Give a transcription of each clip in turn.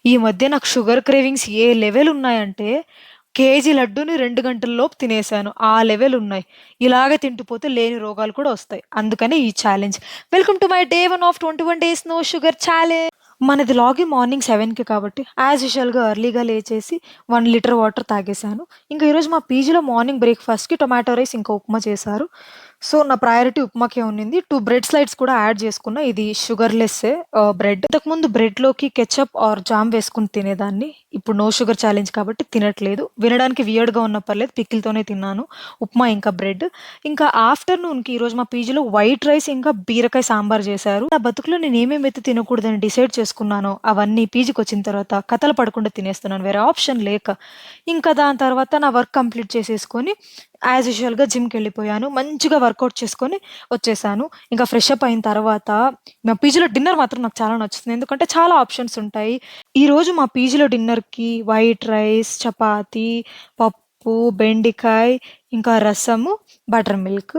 ఈ మధ్య నాకు షుగర్ క్రేవింగ్స్ ఏ లెవెల్ ఉన్నాయంటే, కేజీ లడ్డూని 2 గంటల్లోపు తినేసాను. ఆ లెవెల్ ఉన్నాయి. ఇలాగే తింటూ పోతే లేని రోగాలు కూడా వస్తాయి. అందుకనే ఈ challenge. Welcome to my day 1 of 21 days no sugar challenge. మనది లాగిన్ మార్నింగ్ 7:00కి కాబట్టి యాజ్ యూజువల్‌గా ఎర్లీగా లేచేసి 1 లీటర్ వాటర్ తాగేసాను. ఇంకా ఈరోజు మా పీజీలో మార్నింగ్ బ్రేక్‌ఫాస్ట్‌కి టొమాటో రైస్, ఇంకా ఉప్మా చేశారు. సో, నా ప్రయారిటీ ఉప్మాకే ఉన్నింది. 2 బ్రెడ్ స్లైడ్స్ కూడా యాడ్ చేసుకున్నా. ఇది షుగర్‌లెస్సే బ్రెడ్. ఇంతకుముందు బ్రెడ్‌లోకి కెచప్ ఆర్ జామ్ వేసుకొని తినేదాన్ని. ఇప్పుడు నో షుగర్ ఛాలెంజ్ కాబట్టి తినట్లేదు. వినడానికి వియర్డ్‌గా ఉన్నా పర్లేదు, పికిల్‌తోనే తిన్నాను. ఉప్మా ఇంకా బ్రెడ్. ఇంకా ఆఫ్టర్‌నూన్‌కి ఈరోజు మా పీజీలో వైట్ రైస్ ఇంకా బీరకాయ సాంబార్ చేశారు. నా బతుకులో నేను ఏమేమైతే తినకూడదని డిసైడ్ చేసుకున్నానో అవన్నీ పీజీకొచ్చిన తర్వాత కథలు పడకుండా తినేస్తున్నాను. వేరే ఆప్షన్ లేక. ఇంకా దాని తర్వాత నా వర్క్ కంప్లీట్ చేసేసుకొని యాజ్ యూజువల్‌గా జిమ్‌కెళ్ళిపోయాను. మంచిగా వర్కౌట్ చేసుకొని వచ్చేసాను. ఇంకా ఫ్రెష్ అప్ అయిన తర్వాత మా పీజీలో డిన్నర్ మాత్రం నాకు చాలా నచ్చుతుంది. ఎందుకంటే చాలా ఆప్షన్స్ ఉంటాయి. ఈరోజు మా పీజీలో డిన్నర్‌కి వైట్ రైస్, చపాతీ, పప్పు, బెండకాయ, ఇంకా రసము, బటర్ మిల్క్.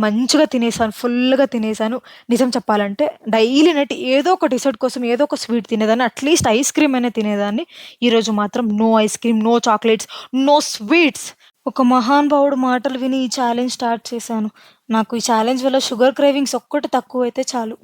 మంచిగా తినేసాను. ఫుల్‌గా తినేసాను. నిజం చెప్పాలంటే డైలీ నైట్ ఏదో ఒక డెజర్ట్ కోసం ఏదో ఒక స్వీట్ తినేదాన్ని. అట్‌లీస్ట్ ఐస్ క్రీమ్ అయినా తినేదాన్ని. ఈరోజు మాత్రం no ice cream, no chocolates, no sweets. ఒక మహానుభావుడు మాటలు విని ఈ ఛాలెంజ్ స్టార్ట్ చేశాను. నాకు ఈ ఛాలెంజ్ వల్ల షుగర్ క్రేవింగ్స్ ఒక్కటి తక్కువైతే చాలు.